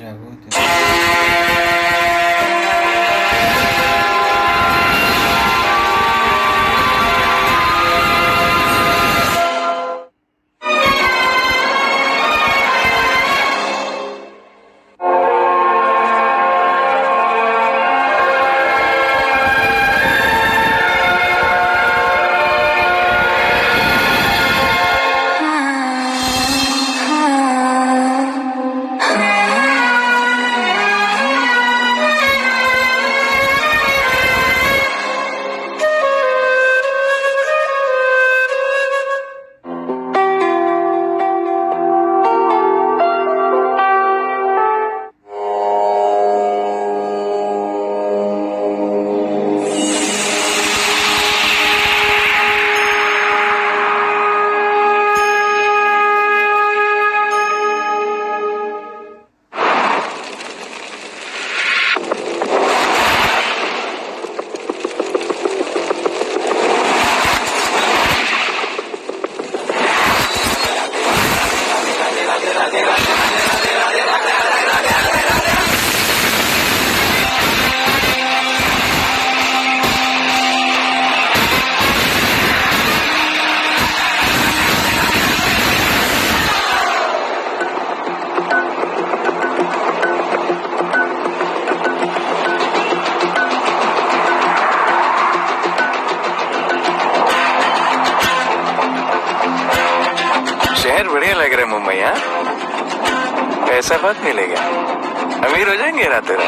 है वो। शहर बढ़िया लग रहा है मुंबई। हाँ, ऐसा बात मिलेगा, अमीर हो जाएंगे रातों रात।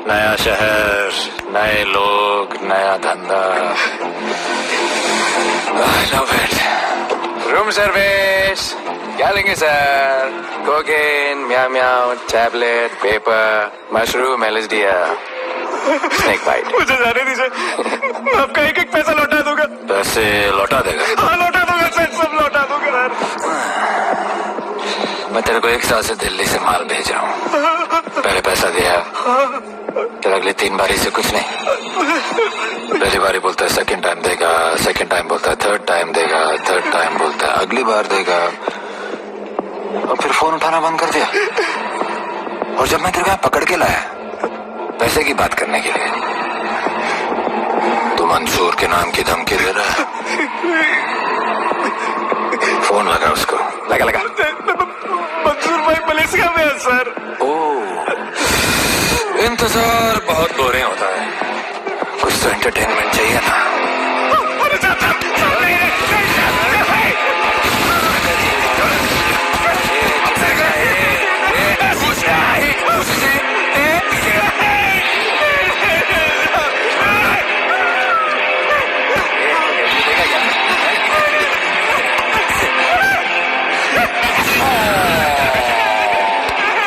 नया शहर, नए लोग, नया धंधा। I love it. Room service क्या लेंगे sir? Cocaine, meow meow, tablet, paper, mushroom, LSD, snake bite. मुझे जाने दीजिए, मैं आपका एक एक पैसा लौटा दूंगा। पैसे लौटा देगा? हाँ लौटा दूंगा सर, सब लौटा दूंगा यार। मैं तेरे को 1 साल से दिल्ली से माल भेज रहा हूँ। पहले पैसा दिया, फिर अगली 3 बारी से कुछ नहीं। पहली बारी बोलता है सेकंड टाइम देगा, सेकंड टाइम बोलता है थर्ड टाइम देगा, थर्ड टाइम बोलता है अगली बार देगा, और फिर फोन उठाना बंद कर दिया। और जब मैं तेरे को यहाँ पकड़ के लाया पैसे की बात करने के लिए, तो मंसूर के नाम की धमकी दे रहा है। फोन लगा उसको, लगा लगा। मंसूर भाई मलेशिया में है सर। इंतजार बहुत बोरिंग होता है, कुछ तो एंटरटेनमेंट चाहिए ना।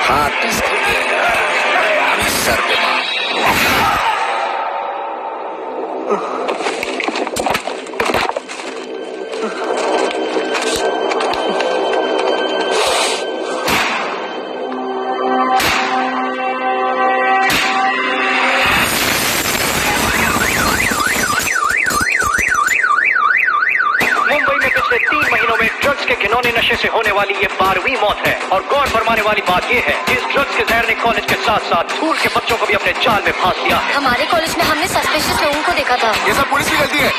हाथ इसको देगा, हमें सर पे मार। पिछले 3 महीनों में ड्रग्स के घिनौने नशे से होने वाली ये 12वीं मौत है। और गौर फरमाने वाली बात ये है कि इस ड्रग्स के जहर ने कॉलेज के साथ साथ स्कूल के बच्चों को भी अपने जाल में फांस लिया है। हमारे कॉलेज में हमने सस्पिशियस लोगों को देखा था। ये सब पुलिस की गलती है।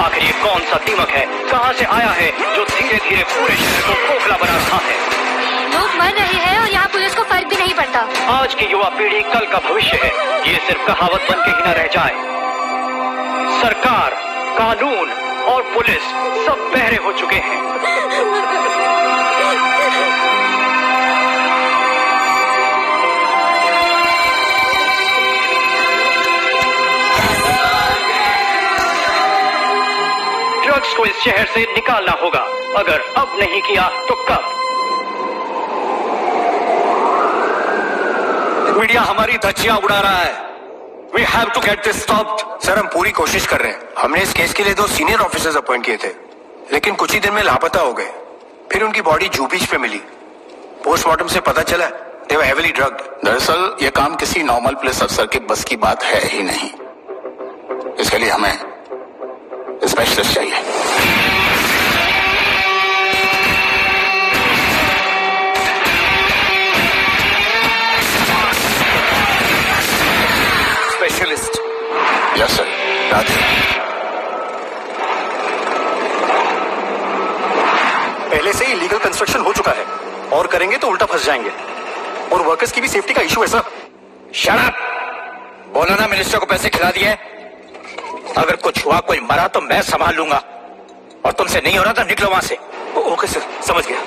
आखिर ये कौन सा दीमक है, कहां से आया है, जो धीरे धीरे पूरे शहर को खोखला बना रहा है? लोग मर रहे हैं और यहाँ पुलिस को फर्क भी नहीं पड़ता। आज की युवा पीढ़ी कल का भविष्य है, ये सिर्फ कहावत बन के ही न रह जाए। सरकार, कानून और पुलिस सब बहरे हो चुके हैं। ड्रग्स को इस शहर से निकालना होगा। अगर अब नहीं किया तो कब? मीडिया हमारी धज्जियां उड़ा रहा है, We have to get this stopped. Sir हम पूरी कोशिश कर रहे हैं। हमने इस केस के लिए 2 सीनियर ऑफिसर्स अपॉइंट किए थे, लेकिन कुछ ही दिन में लापता हो गए। फिर उनकी बॉडी जू बीच पे मिली। पोस्टमार्टम से पता चला they were heavily drugged. दरअसल ये काम किसी नॉर्मल पुलिस अफसर के बस की बात है ही नहीं। इसके लिए हमें स्पेशलिस्ट चाहिए। स्पेशलिस्ट? Yes sir. राधे, पहले से ही लीगल कंस्ट्रक्शन हो चुका है और करेंगे तो उल्टा फंस जाएंगे और वर्कर्स की भी सेफ्टी का इशू है सर। Shut up! बोला ना मिनिस्टर को पैसे खिला दिए। अगर कुछ हुआ, कोई मरा तो मैं संभाल लूंगा और तुमसे नहीं हो रहा तो निकलो वहां से। ओके सर, समझ गया।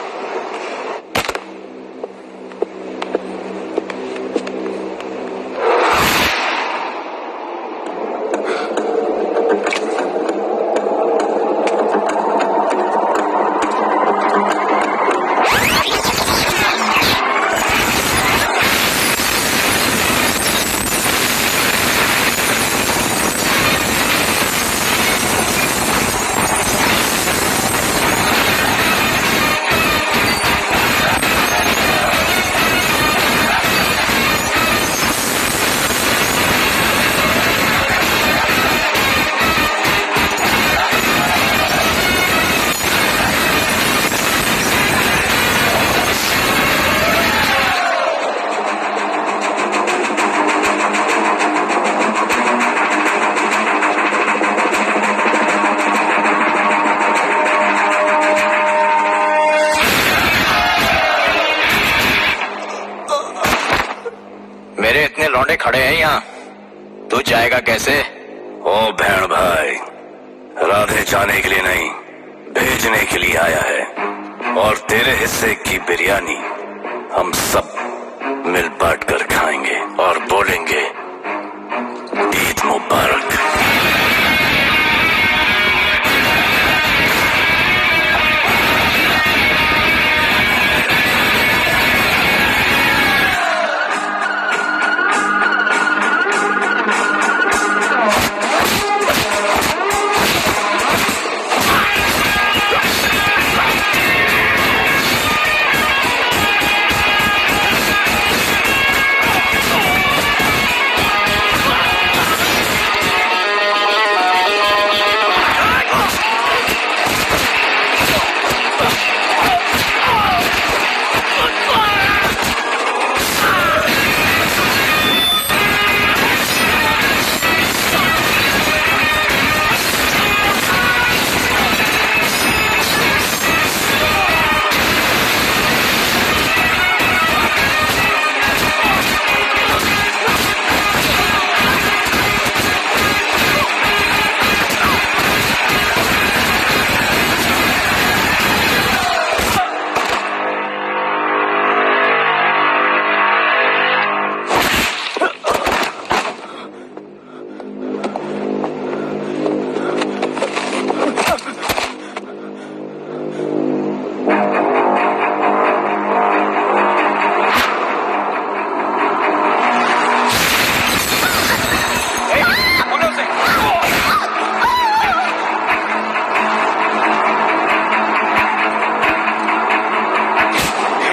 मेरे इतने लौंडे खड़े हैं यहाँ, तू जाएगा कैसे? ओ बहन भाई, राधे जाने के लिए नहीं, भेजने के लिए आया है। और तेरे हिस्से की बिरयानी हम सब मिल बांट कर खाएंगे और बोलेंगे ईद मुबारक।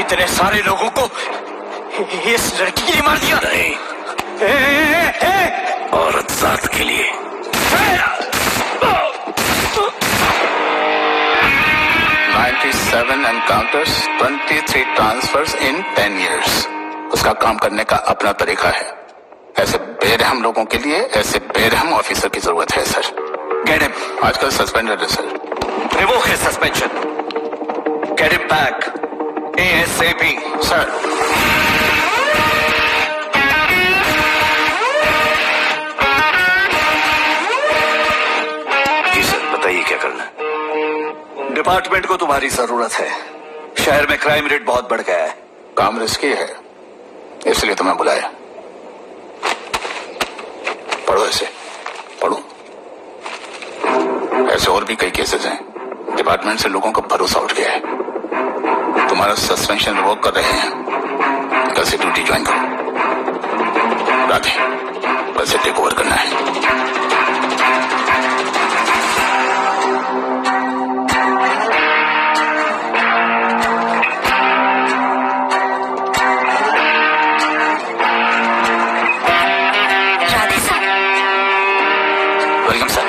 इतने सारे लोगों को इस लड़की के लिए मार दिया? नहीं, औरत जात के लिए। 97 एनकाउंटर्स, 23 ट्रांसफर्स इन 10 years। उसका काम करने का अपना तरीका है। ऐसे बेरहम लोगों के लिए ऐसे बेरहम ऑफिसर की जरूरत है सर। Get him। आजकल सस्पेंडेड है sir. Revoke his suspension। Get him back ASAP। Sir, जी सर, बताइए क्या करना है। डिपार्टमेंट को तुम्हारी जरूरत है। शहर में क्राइम रेट बहुत बढ़ गया है। काम रिस्की है, इसलिए तुम्हें बुलाया। पढ़ो ऐसे, पढ़ो। ऐसे और भी कई केसेस हैं। डिपार्टमेंट से लोगों का भरोसा उठ गया है। तुम्हारा सस्पेंशन रिवोक कर रहे हैं। कल से ड्यूटी ज्वाइन करो। राधे, प्रिंसिपल से टेक ओवर करना है। वेलकम सर,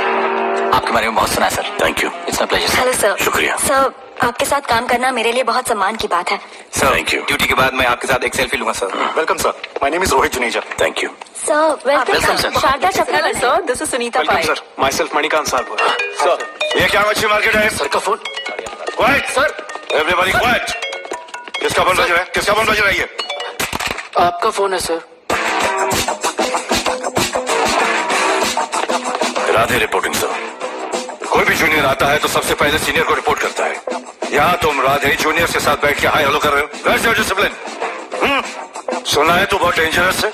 आपके बारे में बहुत सुना है sir. Thank you. It's my pleasure. Hello sir. शुक्रिया। सर, आपके साथ काम करना मेरे लिए बहुत सम्मान की बात है। Sir, Thank you. ड्यूटी के बाद मैं आपके साथ एक सेल्फी लूंगा sir. Welcome sir, my name is Rohit Juneja. Thank you. Sir, Welcome, welcome sir. Sharda Chakraborty. Sir, this is Sunita welcome Pai. Sir, myself Manikant साहब। सर, ये क्या मच्छी मार्केट है? सर का phone. Quiet sir, everybody quiet. किसका फोन बज रहा है? किसका फोन बज रहा है ये? आपका फोन है सर। Radhe reporting sir. कोई भी जूनियर आता है तो सबसे पहले सीनियर को रिपोर्ट करता है। यहाँ तुम राधे जूनियर के साथ बैठ के हाई हेलो कर रहे हो। Where's your discipline? सुना है तू बहुत डेंजरस है।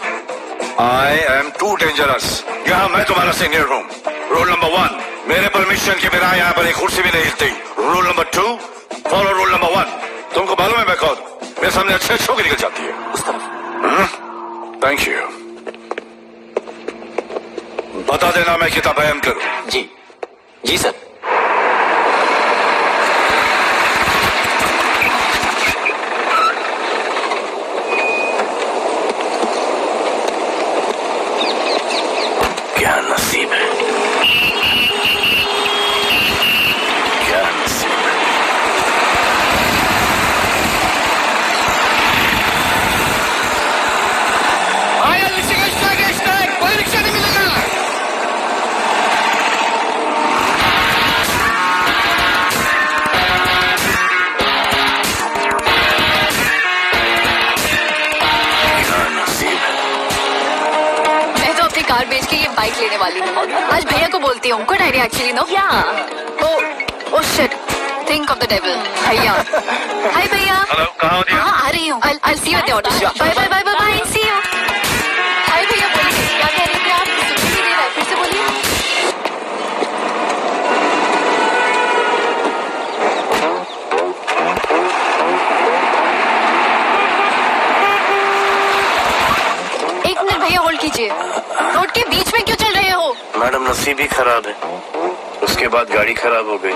I am too dangerous. यहाँ मैं तुम्हारा सीनियर हूँ। रूल नंबर 1, मेरे परमिशन के बिना यहाँ पर एक कुर्सी भी नहीं हिलती। Rule number 2, follow rule number 1। तुमको मालूम है मैं कौन? मेरे सामने अच्छे छोकरी निकल जाती है। उस तरफ। Thank you. बता देना मैं कितना भयंकर हूँ। जी जी सर। क्या नसीब है, क्या नसीब है। कोई रिक्शा नहीं मिलेगा। क्या नसीब है। मैं तो अपनी कार बेच के ये बाइक लेने वाली हूँ। आज भैया को बोलती हूँ। Good idea actually no. या oh shit, think of the devil. भैया, हाय भैया। हेलो, कहाँ हो दिया? हाँ, आ रही हूँ। I'll see you at the auto shop. Bye bye bye bye bye, see you। Hi भैया, बोलिए क्या कह रहे थे आप? सुन नहीं दे रहा है, फिर से बोलिए। एक मिनट भैया, होल्ड कीजिए। रोड के बीच में क्यों चल रहे हो? मैडम नसीब ही खराब है। उसके बाद गाड़ी खराब हो गई।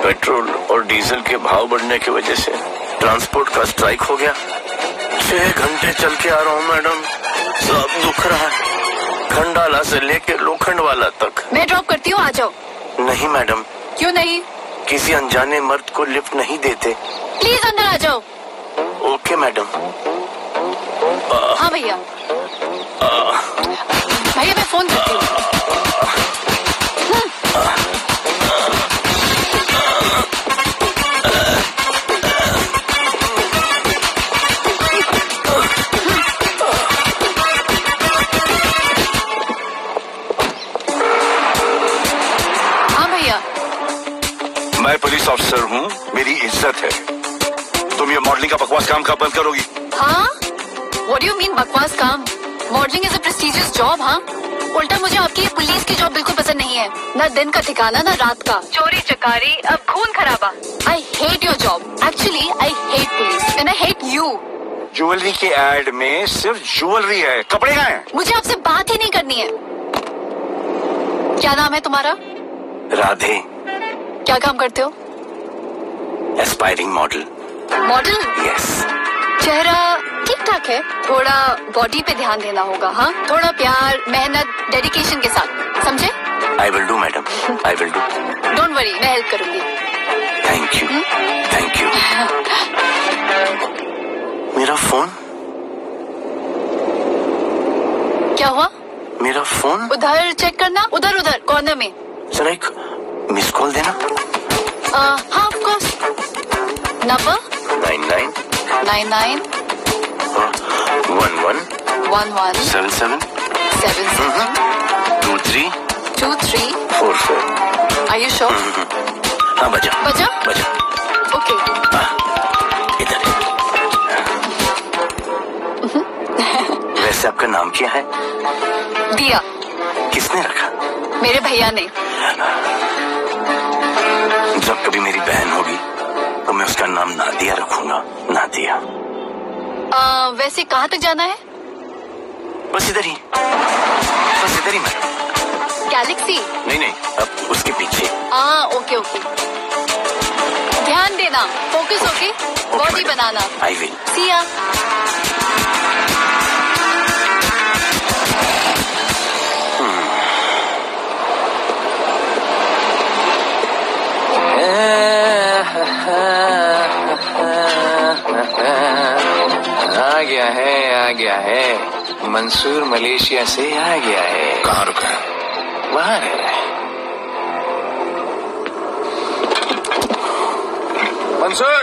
पेट्रोल और डीजल के भाव बढ़ने की वजह से ट्रांसपोर्ट का स्ट्राइक हो गया। 6 घंटे चल के आ रहा हूँ मैडम, सब दुख रहा है। खंडाला से लेके लोखंडवाला तक। मैं ड्रॉप करती हूँ, आ जाओ। नहीं मैडम, क्यों नहीं? किसी अनजाने मर्द को लिफ्ट नहीं देते। प्लीज अंदर आ जाओ। Okay madam. हाँ भैया। भैया मैं फोन करती हूँ। हाँ भैया। मैं पुलिस ऑफिसर हूँ, मेरी इज्जत है। तुम ये मॉडलिंग का बकवास काम कब बंद करोगी? हाँ? What do you mean बकवास काम? Modelling is a prestigious job. हाँ, उल्टा मुझे आपकी ये पुलिस की जॉब बिल्कुल पसंद नहीं है। ना दिन का ठिकाना ना रात का। चोरी चकारी, अब खून खराबा। I hate your job. Actually, I hate police and I hate you. Jewellery के एड में सिर्फ ज्वेलरी है, कपड़े कहाँ हैं? मुझे आपसे बात ही नहीं करनी है। क्या नाम है तुम्हारा? राधे। क्या काम करते हो? Aspiring model. मॉडल? यस। चेहरा ठीक ठाक है, थोड़ा बॉडी पे ध्यान देना होगा। हाँ, थोड़ा प्यार, मेहनत, डेडिकेशन के साथ, समझे? I will do madam, I will do. Don't worry, मैं हेल्प करूंगी। Thank you, thank you. मेरा फोन? क्या हुआ? मेरा फोन? उधर चेक करना, उधर उधर कॉर्नर में। जरा एक मिस कॉल देना। हाँ of course. Number 99 99 11 11 77 77 23 23 44। Are you sure? हाँ बजा बजा? बजा। ओके। इधर वैसे आपका नाम क्या है? दिया। किसने रखा? मेरे भैया ने। जब कभी मेरी बहन होगी तो मैं उसका नाम नादिया रखूंगा। नादिया। वैसे कहाँ तक जाना है? बस इधर ही, बस इधर ही मैं। गैलेक्सी? नहीं, अब उसके पीछे। हाँ, ओके ओके। ध्यान देना, focus okay, body banana. I will. See ya। आ गया है मंसूर, मलेशिया से आ गया है। कहाँ रुका है? वहाँ है। मंसूर,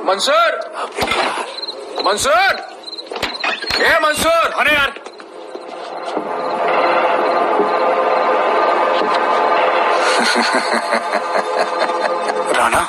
मंसूर, मंसूर, ए मंसूर। अरे यार, राणा,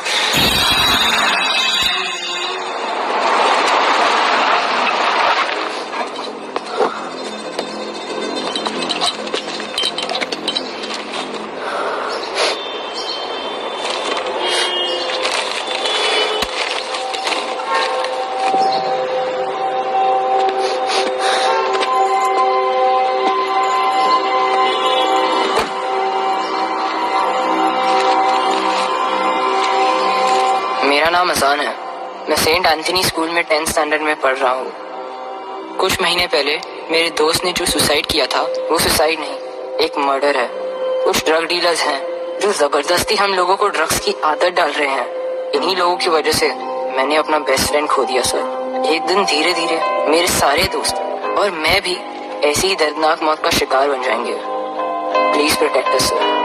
मेरा नाम अजान है। मैं सेंट एंथनी स्कूल में 10th स्टैंडर्ड में पढ़ रहा हूँ। कुछ महीने पहले मेरे दोस्त ने जो सुसाइड किया था, वो सुसाइड नहीं, एक मर्डर है। कुछ ड्रग डीलर्स हैं जो जबरदस्ती हम लोगों को ड्रग्स की आदत डाल रहे हैं। इन्हीं लोगों की वजह से मैंने अपना बेस्ट फ्रेंड खो दिया सर। एक दिन धीरे धीरे मेरे सारे दोस्त और मैं भी ऐसी ही दर्दनाक मौत का शिकार बन जाएंगे। Please protect us sir.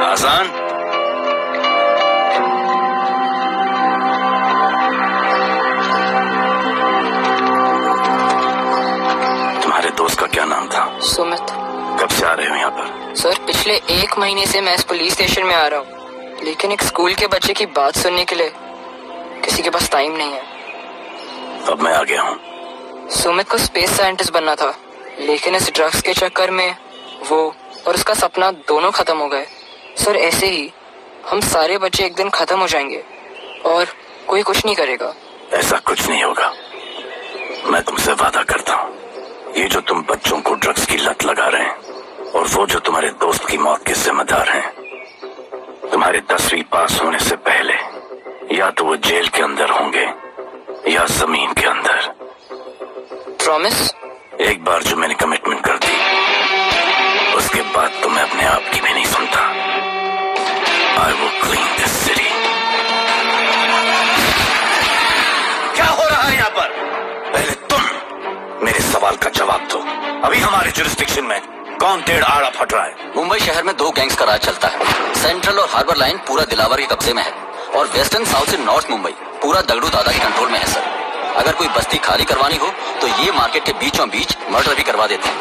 आसान, तुम्हारे दोस्त का क्या नाम था? सुमित। कब से आ रहे हो यहाँ पर? सर पिछले 1 महीने से मैं इस पुलिस स्टेशन में आ रहा हूँ, लेकिन एक स्कूल के बच्चे की बात सुनने के लिए किसी के पास टाइम नहीं है। अब मैं आ गया हूँ। सुमित को स्पेस साइंटिस्ट बनना था, लेकिन इस ड्रग्स के चक्कर में वो और उसका सपना दोनों खत्म हो गए। सर ऐसे ही हम सारे बच्चे एक दिन खत्म हो जाएंगे और कोई कुछ नहीं करेगा। ऐसा कुछ नहीं होगा, मैं तुमसे वादा करता हूँ। ये जो तुम बच्चों को ड्रग्स की लत लगा रहे हैं और वो जो तुम्हारे दोस्त की मौत के जिम्मेदार हैं, तुम्हारे 10वीं पास होने से पहले या तो वो जेल के अंदर होंगे या जमीन के अंदर। प्रॉमिस? एक बार जो मैंने कमिटमेंट कर दी, उसके बाद तो मैं अपने आप की भी नहीं सुनता। I will clean this city। क्या हो रहा है यहाँ पर? पहले तुम मेरे सवाल का जवाब दो। अभी हमारे जुरिस्डिक्शन में कौन टेढ़ आड़ा फट रहा है? मुंबई शहर में 2 गैंग्स का राज चलता है। सेंट्रल और हार्बर लाइन पूरा दिलावर के कब्जे में है और वेस्टर्न साउथ से नॉर्थ मुंबई पूरा दगड़ू दादा के कंट्रोल में है सर। अगर कोई बस्ती खाली करवानी हो तो ये मार्केट के बीचों बीच मर्डर भी करवा देते हैं।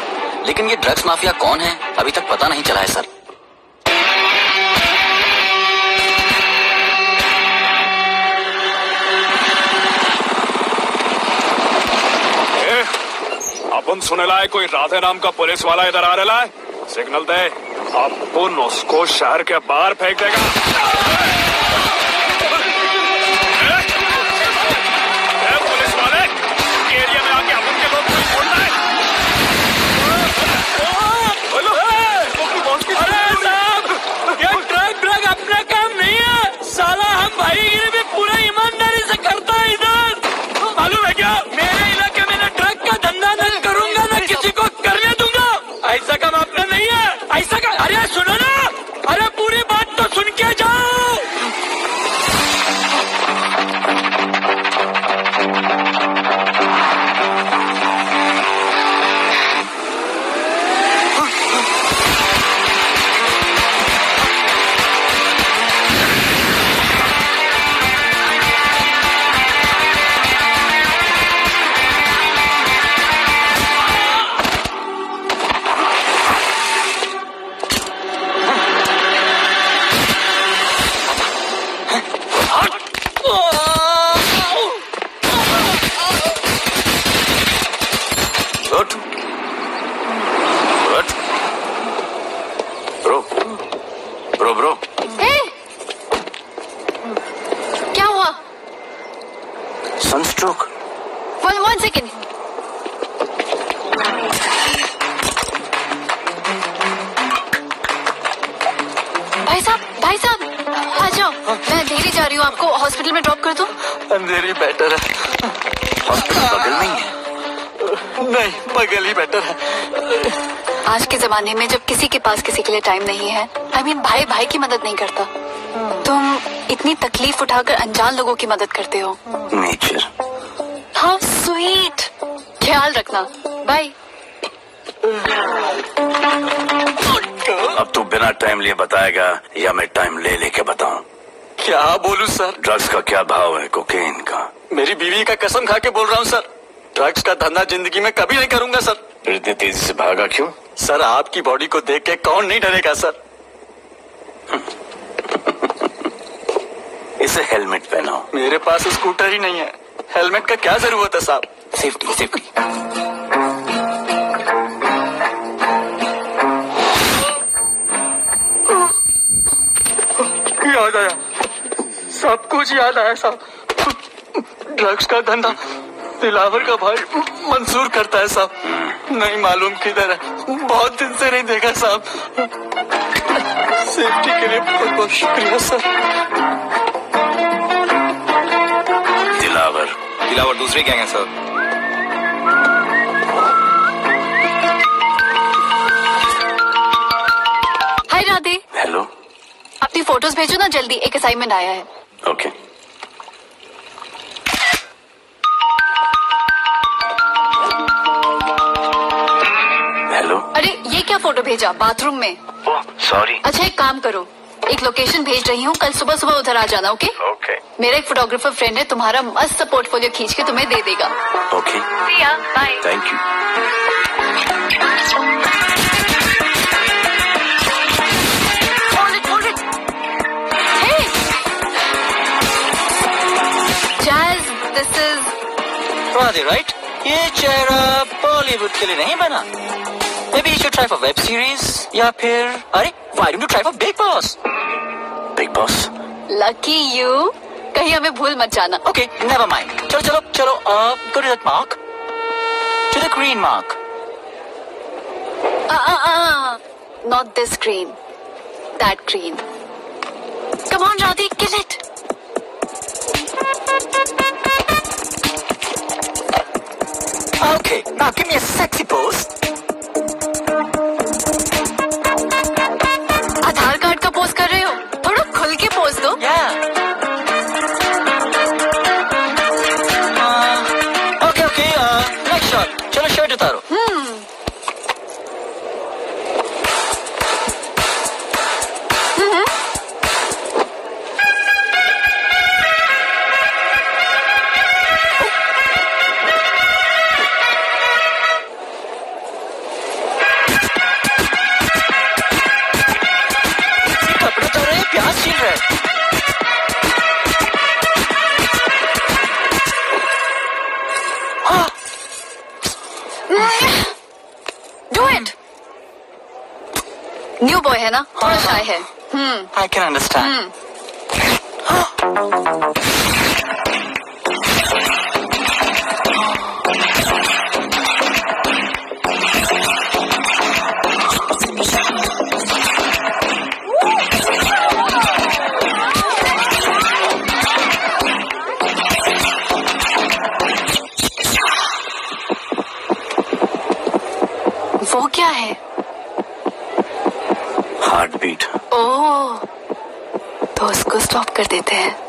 लेकिन ये ड्रग्स माफिया कौन है अभी तक पता नहीं चला है सर। अपन सुने लाए कोई राधे नाम का पुलिस वाला इधर आ रहा है। सिग्नल दे, अपन उसको शहर के बाहर फेंक देगा। पुलिस वाले एरिया में आके अपन के लोग कोई बोलना है। अरे साहब, ये ड्रग अपना काम नहीं है साला। हम भाईगिरी भी पूरा ईमानदारी से करता है इधर। मालूम है क्या, मेरे इलाके में ना ड्रग का धंधा न करूंगा ना किसी को करने दूंगा। ऐसा काम अपना नहीं है। ऐसा का, अरे सुनो ना, अरे पूरी बात तो सुन के जाओ। अंधेरी बेटर है। हॉस्पिटल बगल नहीं है? नहीं, बगल ही बेटर है। आज के जमाने में जब किसी के पास किसी के लिए टाइम नहीं है, I mean, भाई भाई की मदद नहीं करता, तुम इतनी तकलीफ उठाकर अनजान लोगों की मदद करते हो। नेचर। How sweet. ख्याल रखना, बाय। अब तू बिना टाइम लिए बताएगा या मैं टाइम ले लेके बताऊं? क्या बोलूं सर? ड्रग्स का क्या भाव है कोकेन का? मेरी बीवी का कसम खा के बोल रहा हूँ सर, ड्रग्स का धंधा जिंदगी में कभी नहीं करूंगा सर। फिर इतनी तेजी से भागा क्यों? सर आपकी बॉडी को देख के कौन नहीं डरेगा सर। इसे हेलमेट पहनाओ। मेरे पास स्कूटर ही नहीं है, हेलमेट का क्या जरूरत है साहब? Safety safety. याद आया, सब कुछ याद आया साहब। ड्रग्स का धंधा दिलावर का भाई मंसूर करता है साहब। नहीं मालूम किधर है, बहुत दिन से नहीं देखा साहब। सेफ्टी के लिए बहुत बहुत शुक्रिया सर। दिलावर दूसरे गैंग है सर। हाय राधे। हेलो। अपनी फोटोज भेजो ना जल्दी, एक असाइनमेंट आया है। ओके। हेलो। अरे ये क्या फोटो भेजा बाथरूम में? सॉरी। अच्छा एक काम करो, एक लोकेशन भेज रही हूँ, कल सुबह सुबह उधर आ जाना। ओके? ओके। मेरा एक फोटोग्राफर फ्रेंड है, तुम्हारा मस्त सा पोर्टफोलियो खींच के तुम्हें दे देगा। Okay. Bye. Thank you. Hey! Jazz, this is Radhe right? ये चेहरा बॉलीवुड के लिए नहीं बना। Maybe you should try for web series या फिर अरे why don't you try for Big Boss? Big Boss? lucky you. कहीं हमें भूल मत जाना। Okay, never mind. चलो चलो चलो, go to that mark, to the green mark. Not this green, that green. Come on, Radhi, kill it. Okay, now give me a sexy pose. Aadhaar card का pose कर रहे हो, थोड़ा खुल के पोज दो। Yeah. Okay, next shot. चलो shirt उतारो। कपड़े तो रहे, प्याज छील रहे। Do it. न्यू बॉय है ना, थोड़ा शाय है। I can understand. वो क्या है? Heart beat. ओह, तो उसको स्टॉप कर देते हैं।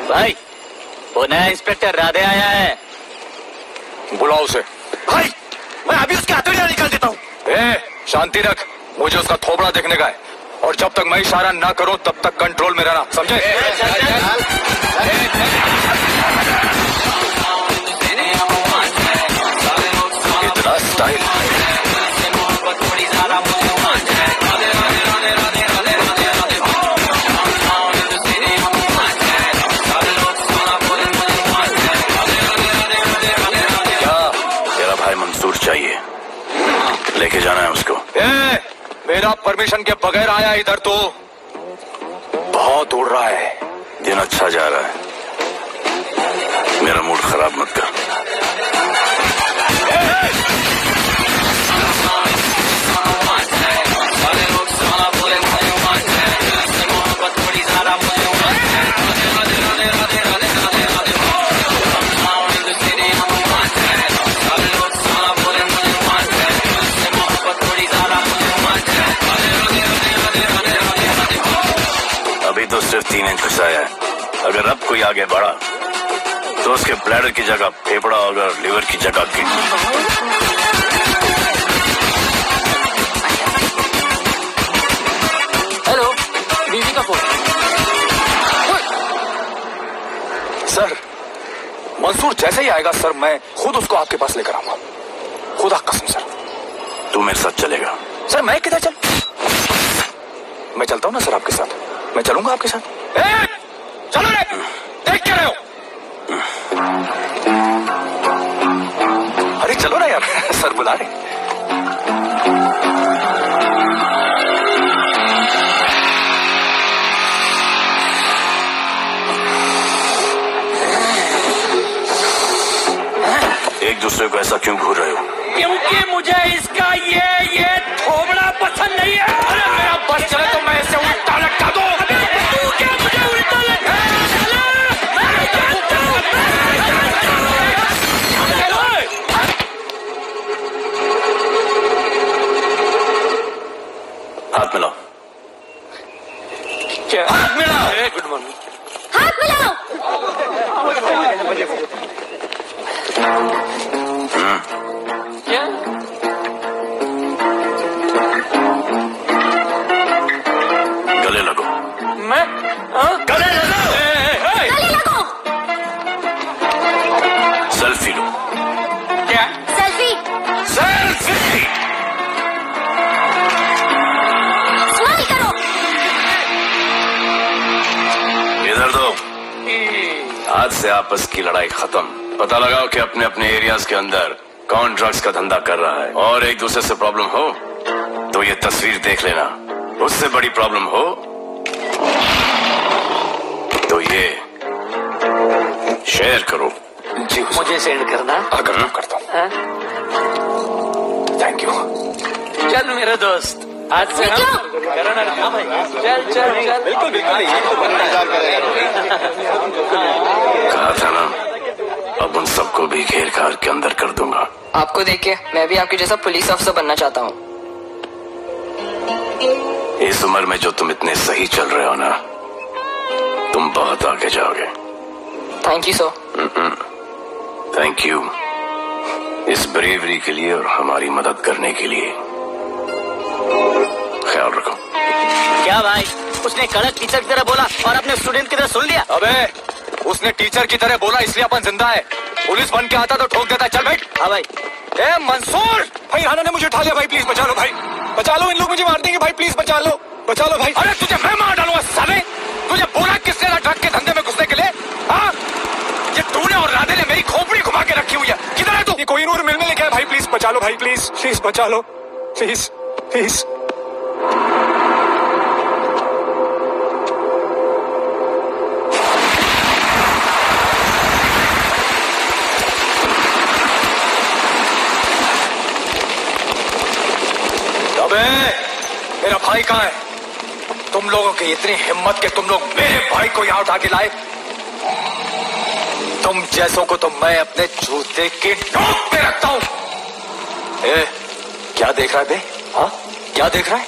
भाई, वो नया इंस्पेक्टर राधे आया है। बुलाओ उसे। भाई, मैं अभी उसके हथौड़ियां निकाल देता हूँ। शांति रख, मुझे उसका थोबड़ा देखने का है। और जब तक मैं इशारा ना करूं तब तक कंट्रोल में रहना, समझे? इतना स्टाइल। मंसूर चाहिए, लेके जाना है उसको। मेरा परमिशन के बगैर आया इधर तो बहुत उड़ रहा है। दिन अच्छा जा रहा है, मेरा मूड खराब मत कर। तो सिर्फ 3 इंच घुसाया है। अगर अब कोई आगे बढ़ा तो उसके ब्लैडर की जगह फेफड़ा होगा, लिवर की जगह किडनी। हेलो, बीवी का फोन। सर, मंसूर जैसे ही आएगा सर, मैं खुद उसको आपके पास लेकर आऊंगा, खुदा कसम सर। तू मेरे साथ चलेगा? सर मैं किधर चल, मैं चलता हूँ ना सर आपके साथ, मैं चलूंगा आपके साथ। चलो रे, देख क्या रहे हो? अरे चलो ना यार, सर बुला रहे। एक दूसरे को ऐसा क्यों घूर रहे हो? क्योंकि मुझे इसका ये थोबड़ा पसंद नहीं है। अरे मेरा बस चले तो मैं इसे उल्टा लटका दूं। तू क्या मुझे उल्टा लटका? हाथ मिलाओ। क्या हाथ मिलाओ? Good morning. हाथ मिलाओ। क्या? गले लगो। मैं? गले लगो। गले लगो। सेल्फी लो। क्या? सेल्फी। सेल्फी। स्माइल करो। इधर दो। आज से आपस की लड़ाई खत्म। पता लगाओ कि अपने अपने एरियाज के अंदर कौन ड्रग्स का धंधा कर रहा है, और एक दूसरे से प्रॉब्लम हो तो ये तस्वीर देख लेना। उससे बड़ी प्रॉब्लम हो तो ये शेयर करो। जी मुझे सेंड करना। अगर मैं करता हूँ। Thank you. चल मेरे दोस्त, आज से हम हाँ भाई, चल चल चल। बिल्कुल बिल्कुल, कहा था ना, अब उन सबको भी घेर घार के अंदर कर दूंगा। आपको देख के मैं भी आपके जैसा पुलिस अफसर बनना चाहता हूँ। इस उम्र में जो तुम इतने सही चल रहे हो ना, तुम बहुत आगे जाओगे। Thank you sir. Thank you इस ब्रेवरी के लिए और हमारी मदद करने के लिए। ख्याल रखो। क्या भाई, उसने कड़क टीचर की तरह बोला और अपने स्टूडेंट की तरह सुन लिया? अबे उसने टीचर की तरह बोला इसलिए अपन जिंदा है। पुलिस बन के आता तो ठोक देता। चल बैठ। हाँ भाई। ए मंसूर भाई, राना ने मुझे उठा लिया भाई, प्लीज बचा लो भाई, बचा लो, इन लोग मुझे मार देंगे भाई, प्लीज बचा लो, बचा लो भाई। अरे तुझे मैं मार डालूंगा साले। तुझे बोला किसने ड्रग के धंधे में घुसने के लिए? हाँ, ये तूने और राधे ने मेरी खोपड़ी घुमा के रखी हुई है। किधर है तू? ये कोहिनूर मिल में लेके आया भाई, प्लीज बचा लो भाई, प्लीज प्लीज बचा लो, प्लीज प्लीज। अबे मेरा भाई कहाँ है? तुम लोगों की इतनी हिम्मत के तुम लोग मेरे भाई को यहाँ उठा के लाए। तुम जैसों को तो मैं अपने जूते की नोक पे रखता हूँ। क्या देख रहा है बे? हाँ, क्या देख रहा है?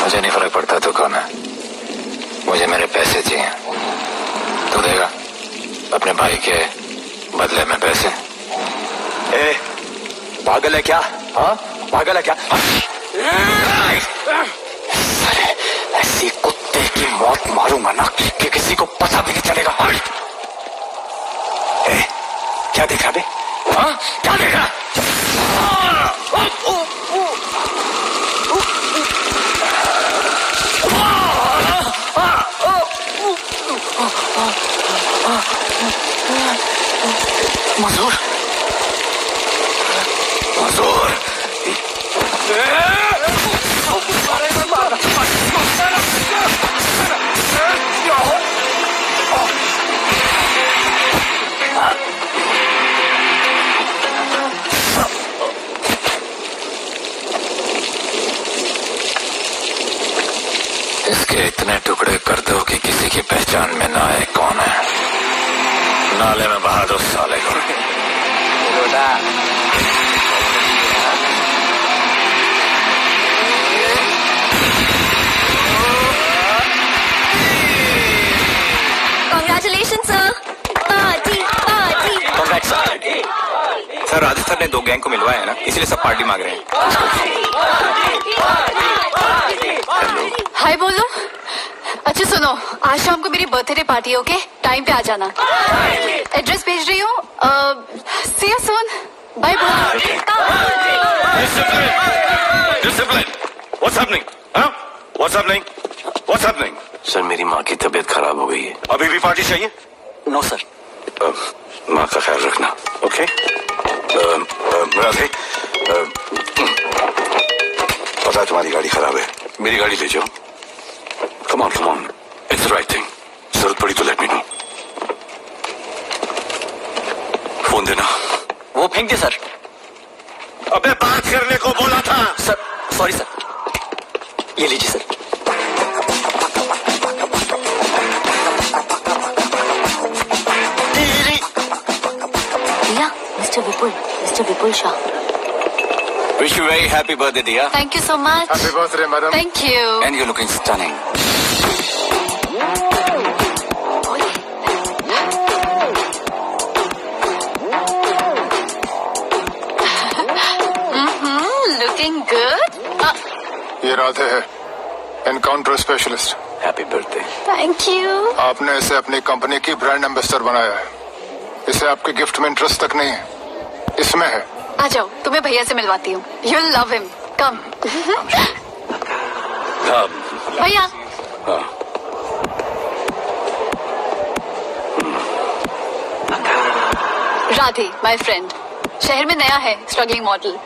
मुझे नहीं फर्क पड़ता तो कौन है, मुझे मेरे पैसे चाहिए। तू देगा अपने भाई के बदले में पैसे? पागल है क्या? हाँ, पागल है क्या? पता भी नहीं चलेगा। ए, क्या देख रहा बे? हाँ, क्या देख रहा? मंजूर, मंजूर, इसके इतने टुकड़े कर दो कि किसी की पहचान में ना आए कौन है। नाले में बहा दो साले को। Congratulations, sir. Party, party. Congrats, sir. Sir Rajasthan ने 2 गैंग को मिलवाया है ना, इसलिए सब पार्टी मांग रहे हैं। हाय बोलो। अच्छा सुनो, आज शाम को मेरी बर्थडे पार्टी है, ओके? टाइम पे आ जाना। एड्रेस भेज रही हूँ। सी यू सून। बाय बोलो। Discipline. What's happening? Huh? What's happening? What's happening? Sir मेरी माँ की तबीयत खराब हो गई है। अभी भी पार्टी चाहिए? No sir. माँ का ख्याल रखना, ओके? राधे, पता है तुम्हारी गाड़ी खराब है, मेरी गाड़ी ले जाओ। Come on, come on. It's the right thing. जरूरत पड़ी तो let me know. फोन देना। वो फेंक दे सर। अबे बात करने को बोला था। Sir, sorry sir. ये लीजिए सर। दिया, mister Vipul Shah. Wish you very happy birthday, dear. Thank you so much. Happy birthday, madam. Thank you. And you're looking stunning. Looking good. ये राधे है, encounter specialist. Happy birthday. Thank you. आपने इसे अपनी company की brand ambassador बनाया है। इसे आपके गिफ्ट में इंटरेस्ट तक नहीं है, इसमें है। आ जाओ, तुम्हें भैया से मिलवाती हूँ। You'll love him. Come. भैया। Radhe, my friend. शहर में नया है, स्ट्रगलिंग मॉडल।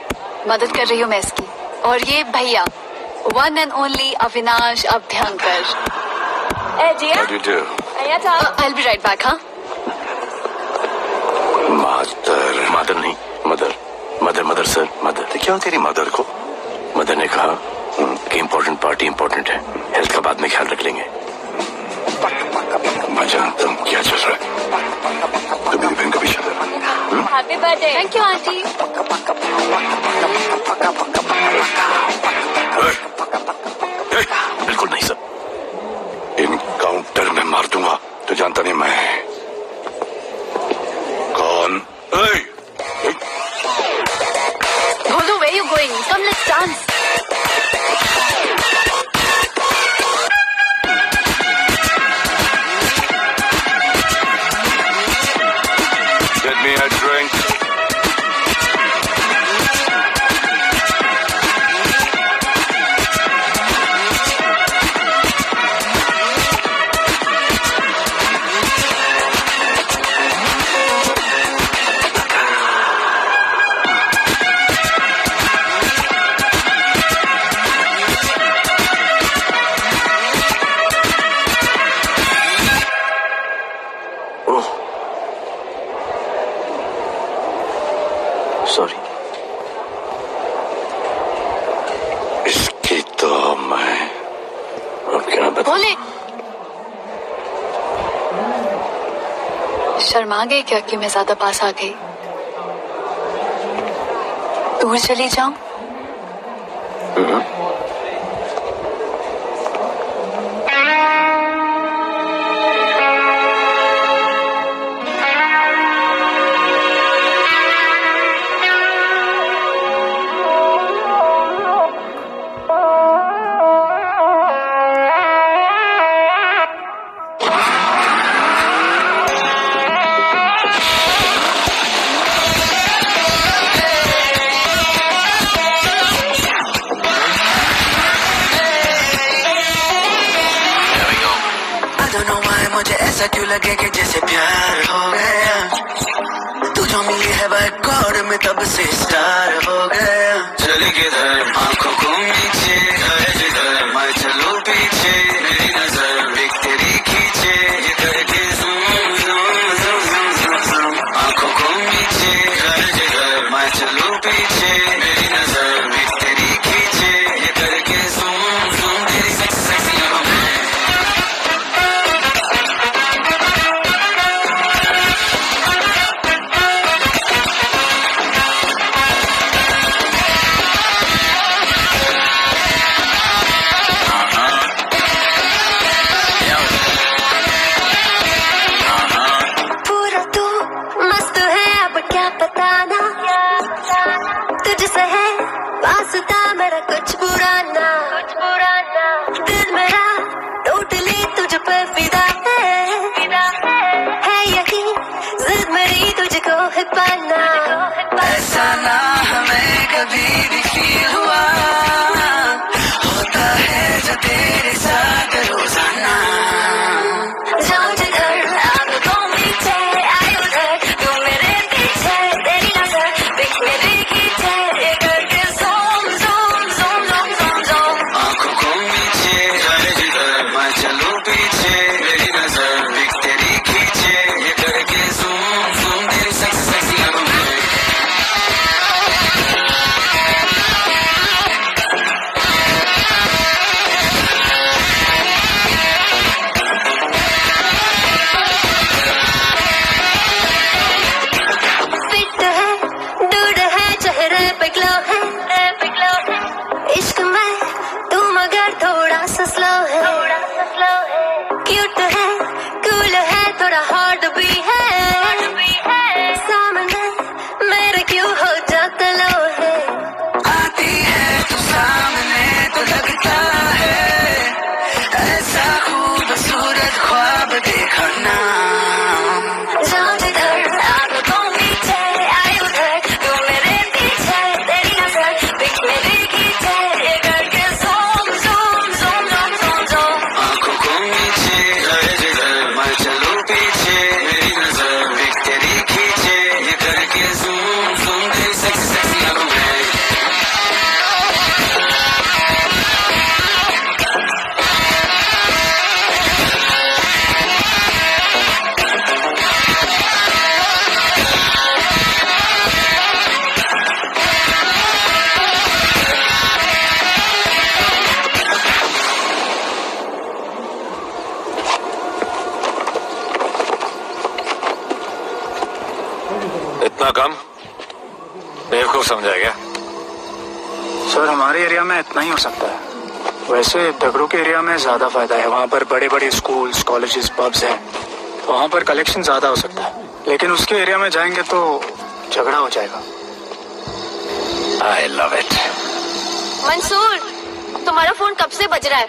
मदद कर रही हूँ मैं इसकी। और ये भैया, one and only Avinash Abhyankar. ए Jiya. How do you do? I'll be right back, हाँ? मदर नहीं, मदर सर, मदर। तो क्या हो तेरी मदर को? मदर ने कहा कि इम्पोर्टेंट पार्टी इम्पोर्टेंट है, हेल्थ का बाद में ख्याल रख लेंगे। मैं जानता हूँ क्या चल रहा है। तो मेरी बहन का भी शादी है। Happy birthday. Thank you, aunty. बिल्कुल नहीं सर, इनकाउंटर में मार दूंगा। तो जानता नहीं मैं कौन? Golu, where you going? Come, let's dance. Get me a drink. Sorry. इसकी तो मैं अब क्या बता। बोले। शर्मा गए क्या कि मैं ज्यादा पास आ गई? दूर चली जाऊं? ऐसा क्यों लगे कि जैसे प्यार हो गया, तू जो मिली है बाय गॉड में तब से स्टार हो गया। चली किधर आंखों को नीचे है जिधर, मैं चलूं पीछे मेरी नजर एक तेरी खींचे, ये करके zoom zoom zoom zoom zoom. आंखों को नीचे है जिधर, मैं चलूं पीछे मेरी नजर एक तेरी खींचे, ये करके ज़ूम ज़ूम तेरी सेक्सी सेक्सी आंखों में। पूरा तू मस्त है अब क्या बताना, तुझसे है वास्ता मेरा कुछ बुरा ना, दिल मेरा टोटली तुझ पे फिदा है यही जिद मेरी तुझको है पाना। ऐसा ना हमें कभी भी फील हुआ, होता है जो तेरे साथ रोजाना। जाऊं जिधर आंखों नीचे आई उधर, तू मेरे पीछे तेरी नजर देख मेरी खींचे, ये करके zoom zoom zoom zoom zoom zoom. आंखों को नीचे है जिधर, मैं चलूं पीछे मेरी नजर एक तेरी खींचे, ये करके ज़ूम ज़ूम तेरी सेक्सी सेक्सी आंखों में। फिट है दूर है चेहरे पे ग्लो है, इश्क में तू मगर थोड़ा सा स्लो है, क्यूट है कूल है थोड़ा हॉट भी है, सामने मेरे क्यों हो जाता लो है। आती है तू सामने तो लगता है ऐसा खूबसूरत ख्वाब देखा ना। जाऊं जिधर आंखों नीचे आई उधर, तू मेरे पीछे तेरी नजर देख मेरी खींचे, ये करके zoom zoom zoom zoom zoom zoom. आंखों को नीचे है जिधर, मैं चलूं पीछे मेरी नजर एक तेरी खींचे, ये करके ज़ूम ज़ूम तेरी सेक्सी सेक्सी आंखों में। इतना कम बेवकूफ समझा क्या? सर हमारे एरिया में इतना ही हो सकता है, वैसे दगड़ू के एरिया में ज्यादा फायदा है, वहाँ पर बड़े बड़े स्कूल्स कॉलेजेस पब्स हैं, तो वहाँ पर कलेक्शन ज्यादा हो सकता है, लेकिन उसके एरिया में जाएंगे तो झगड़ा हो जाएगा। I love it. मंसूर, तुम्हारा फोन कब से बज रहा है?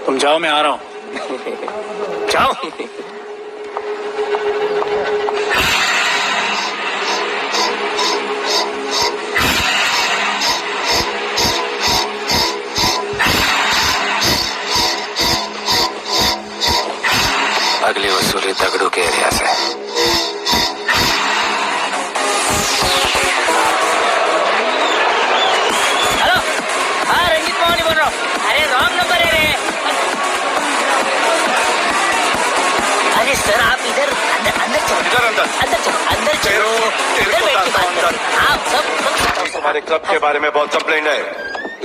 तुम जाओ, मैं आ रहा हूँ। जाओ। अगली वसूली दगड़ू के एरिया से। हेलो, हाँ रंजीत मोहन बोल रहा हूँ। अरे रॉन्ग नंबर है रे। अरे सर आप इधर अंदर अंदर चलो, अंदर चलो, अंदर चलो, अंदर बैठ के बात करो। आप सब हमारे क्लब के बारे में बहुत कंप्लेंट है,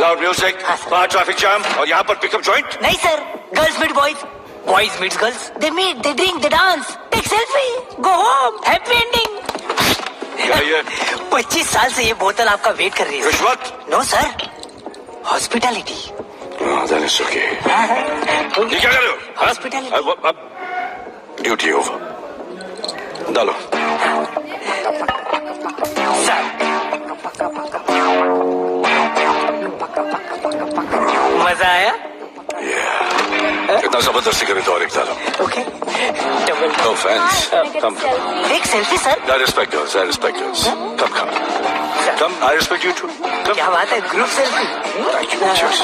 लाउड म्यूजिक, बाहर ट्रैफिक जाम और यहाँ पर पिकअप जॉइंट। नहीं sir, girls meet boys, boys meet girls, they meet, they drink, they dance, take selfie, go home, happy ending. 25 साल से ये बोतल आपका वेट कर रही है। रिश्वत? No sir, hospitality. ये क्या कर रहे हो? हॉस्पिटैलिटी। अब ड्यूटी ओवर, डालो। मजा आया? इतना जबरदस्ती कभी तो और एक डालो। Okay, double. नो फैंस, कम। एक selfie sir. I respect yours, I respect yours. Come. Come, I respect you too. Come. क्या बात है, group selfie. Thank you, cheers.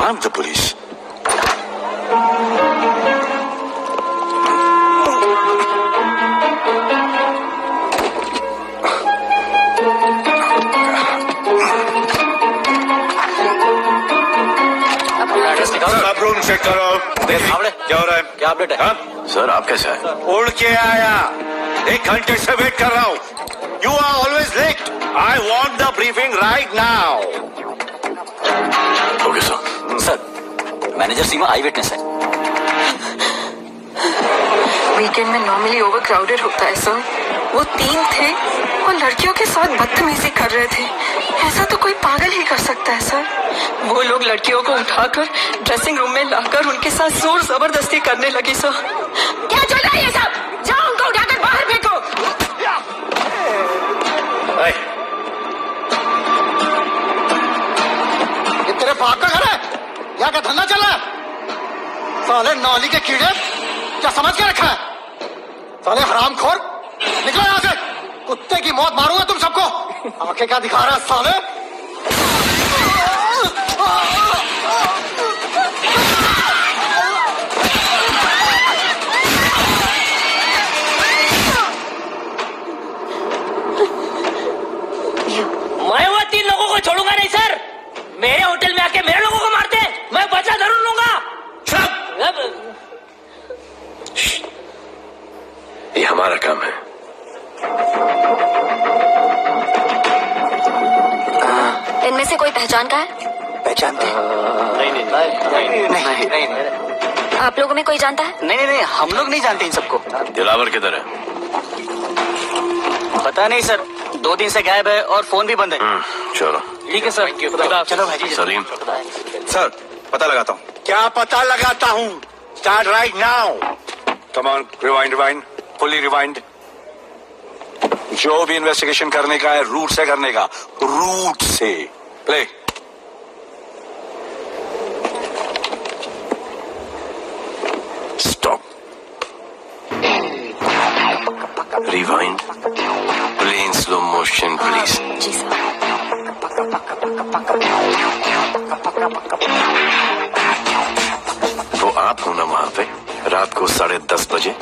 I'm the police. सब रूम चेक करो। क्या हो रहा है? क्या अपडेट है? सर आप कैसे आए? उड़ के आया, 1 घंटे से वेट कर रहा हूँ। You are always late. I want the briefing right now. Okay sir. Sir manager Seema eye witness है। वीकेंड में नॉर्मली ओवर क्राउडेड होता है सर। वो 3 थे और लड़कियों के साथ बदतमीजी कर रहे थे। ऐसा तो कोई पागल ही कर सकता है सर। वो लोग लड़कियों को उठाकर ड्रेसिंग रूम में लाकर उनके साथ जोर जबरदस्ती करने लगी सर। क्या चल रहा है ये सब? जाओ उनको उठाकर बाहर फेंको। ये तेरे बाप का घर है? यहाँ का धंधा चल रहा है? साले नौली के कीड़े, क्या समझ के रखा है? साले हरामखोर, निकलो यहाँ से। कुत्ते की मौत मारूंगा तुम सबको। आंखें क्या दिखा रहा है साले? मैं वो 3 लोगों को छोड़ूंगा नहीं सर। मेरे होटल में आके मेरे लोगों को मारते हैं, मैं बचा जरूर लूंगा। ये हमारा काम है। इनमें से कोई पहचान का है? पहचानते हैं? नहीं। आप लोगों में कोई जानता है? नहीं, हम लोग नहीं जानते इन सबको। दिलावर किधर है? पता नहीं सर, 2 दिन से गायब है और फोन भी बंद है। चलो ठीक है सर। चलो भाई जी। सलीम। सर पता लगाता हूँ। क्या पता लगाता हूँ? Start right now. Come on, rewind, fully rewind. जो भी इन्वेस्टिगेशन करने का है रूट से करने का, रूट से। Play. Stop. Rewind. Play in slow motion please. जी सर। तो आप हो ना वहां पे रात को 10:30 बजे?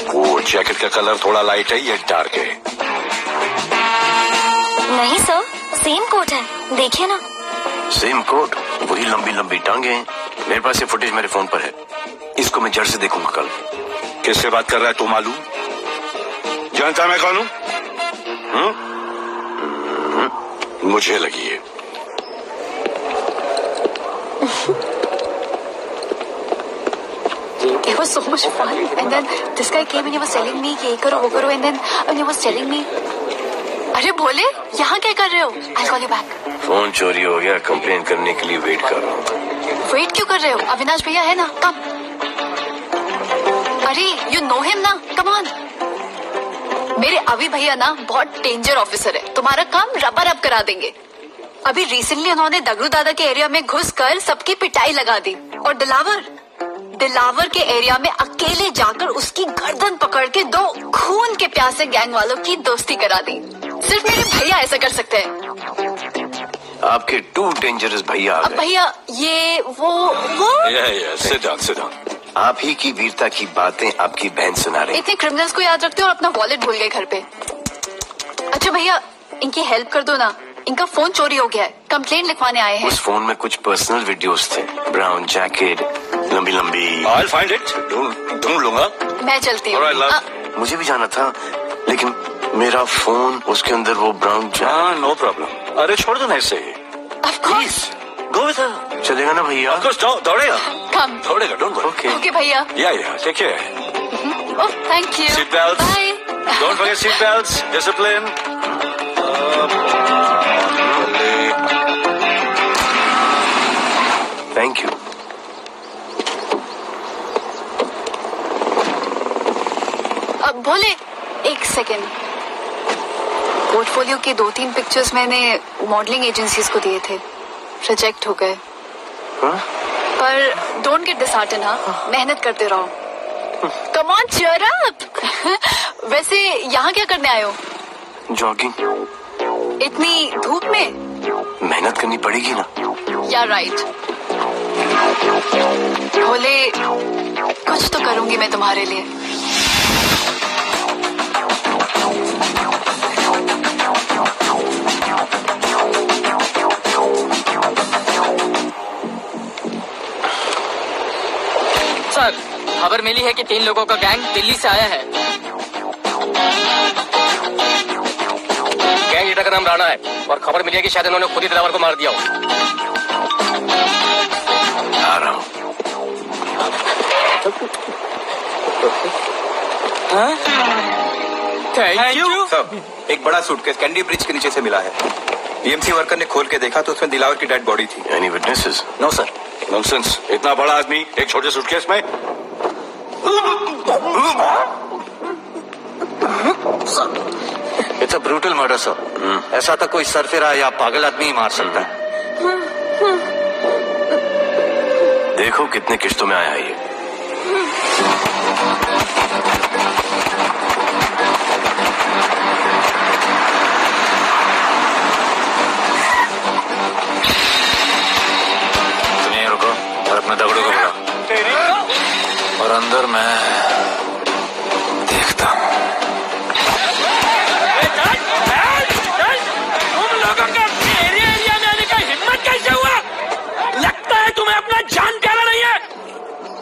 वो जैकेट का कलर थोड़ा लाइट है, ये डार्क है। नहीं सर, सेम कोट है, देखिए ना। सेम कोट, वही लंबी लंबी टांगे हैं। मेरे पास ये फुटेज मेरे फोन पर है। इसको मैं जड़ से देखूंगा कल। किससे बात कर रहा है तू? मालूम? जानता मैं कौन हूँ? मुझे लगी है। It was so much fun, and then this guy came and he was telling me ये करो वो करो, and then he was telling me, अरे भोले यहाँ क्या कर रहे हो? I'll call you back. Phone चोरी हो गया, कंप्लेन करने के लिए वेट कर रहा हूँ। वेट क्यों कर रहे हो? अविनाश भैया है ना, कम। अरे you know him ना, come on. मेरे अभी भैया ना बहुत डेंजर ऑफिसर है, तुम्हारा काम रबर अप करा देंगे। अभी रिसेंटली उन्होंने दगड़ू दादा के एरिया में घुसकर सबकी पिटाई लगा दी, और दिलावर के एरिया में अकेले जाकर उसकी गर्दन पकड़ के 2 खून के प्यासे गैंग वालों की दोस्ती करा दी। सिर्फ मेरे भैया ऐसा कर सकते हैं। आपके 2 डेंजरस भैया आ अब गए। भैया ये वो सिट डाउन। आप ही की वीरता की बातें आपकी बहन सुना रही। इतने क्रिमिनल्स को याद रखते हो और अपना वॉलेट भूल गए घर पे। अच्छा भैया इनकी हेल्प कर दो ना, इनका फोन चोरी हो गया है, कंप्लेंट लिखवाने आए हैं। उस फोन में कुछ पर्सनल वीडियोस थे। ब्राउन जैकेट, लंबी लंबी। I'll find it. ढूंढ लूंगा। मैं चलती हूँ। Alright, love. मुझे भी जाना था, लेकिन मेरा फोन, उसके अंदर वो ब्राउन जैकेट। No problem. अरे छोड़ दो ना इसे। Of course. Go with her. चलेगा ना भैया? Of course, दौड़ेगा। Come. दौड़ेगा, don't worry. Okay. Okay भैया। Yeah, take care. Oh, thank you. Seat belts. Bye. Don't forget seat belts. Discipline. Thank you. अब भोले एक सेकेंड, पोर्टफोलियो के 2-3 पिक्चर्स मैंने modelling agencies को दिए थे, रिजेक्ट हो गए। पर डोंट गेट डिसहार्टन, हाँ, मेहनत करते रहो। Come on, cheer up. वैसे यहाँ क्या करने आए हो? जॉगिंग। इतनी धूप में? मेहनत करनी पड़ेगी ना। या राइट। भोले, कुछ तो करूंगी मैं तुम्हारे लिए। सर, खबर मिली है कि 3 लोगों का गैंग दिल्ली से आया है। गैंग लीडर का नाम राणा है और खबर मिली है कि शायद इन्होंने खुद ही दिलावर को मार दिया हो। आ रहा हूँ। Thank you. सर, एक बड़ा सूटकेस कैंडी ब्रिज के नीचे से मिला है। बीएमसी वर्कर ने खोल के देखा तो उसमें दिलावर की डेड बॉडी थी। Any witnesses? No sir. Nonsense. इतना बड़ा आदमी एक छोटे सूटकेस में? It's a brutal murder sir. ऐसा तो कोई सरफिरा या पागल आदमी ही मार सकता है। देखो कितने किश्तों में आया है ये। तुम यहीं रुको और अपने दगड़ों को बुलाओ। और अंदर मैं देखता हूँ। तुम लोगों का मेरे एरिया में आने का हिम्मत कैसे हुआ? लगता है तुम्हें अपना जान प्यारा नहीं है।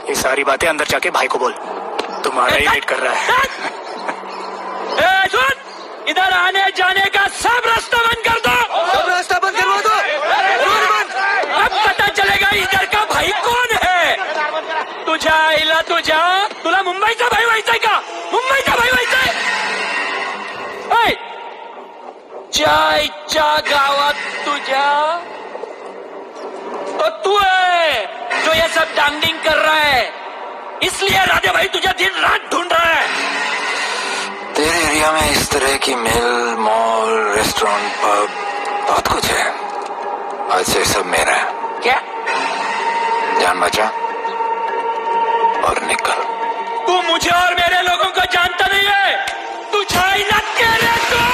ये सारी बातें अंदर जाके भाई को बोल, तुम्हारा ही वेट कर रहा है। सुन, इधर आने जाने का सब रास्ता बंद कर दो। सब रास्ता बंद करवा दो। अब पता चलेगा इधर का भाई कौन है। तुझा इला तुझा तुला मुंबईचा भाई व्हायचाय का? मुंबईचा भाई व्हायचाय? जायच्या गावात तुझ्या तो तू है जो ये सब डांडिंग कर रहा है। इसलिए राधे भाई तुझे दिन रात ढूंढ रहा है। तेरे एरिया में इस तरह की मिल, मॉल, रेस्टोरेंट, पब बहुत कुछ है। आज से सब मेरा है। क्या? जान बचा और निकल। तू मुझे और मेरे लोगों को जानता नहीं है। तू छाई न तेरे को।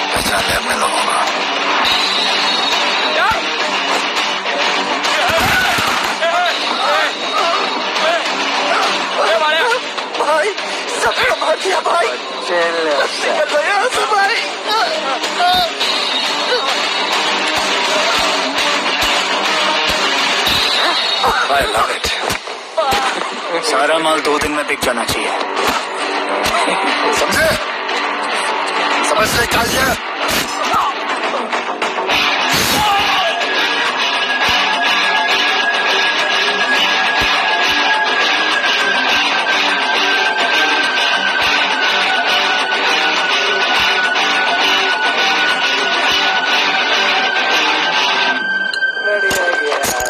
पहचान ले अपने लोगों को। भाई, सबको मार दिया भाई। निकल गया से भाई। I love it. सारा माल 2 दिन में बिक जाना चाहिए। समझे? समझ से निकाल दिया।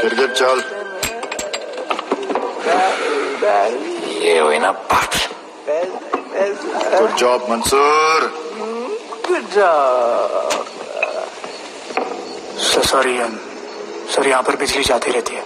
गिरगिट चल। ये हुई ना बात। Good job Mansoor. Good job. Sorry sir, यहाँ पर बिजली जाती रहती है।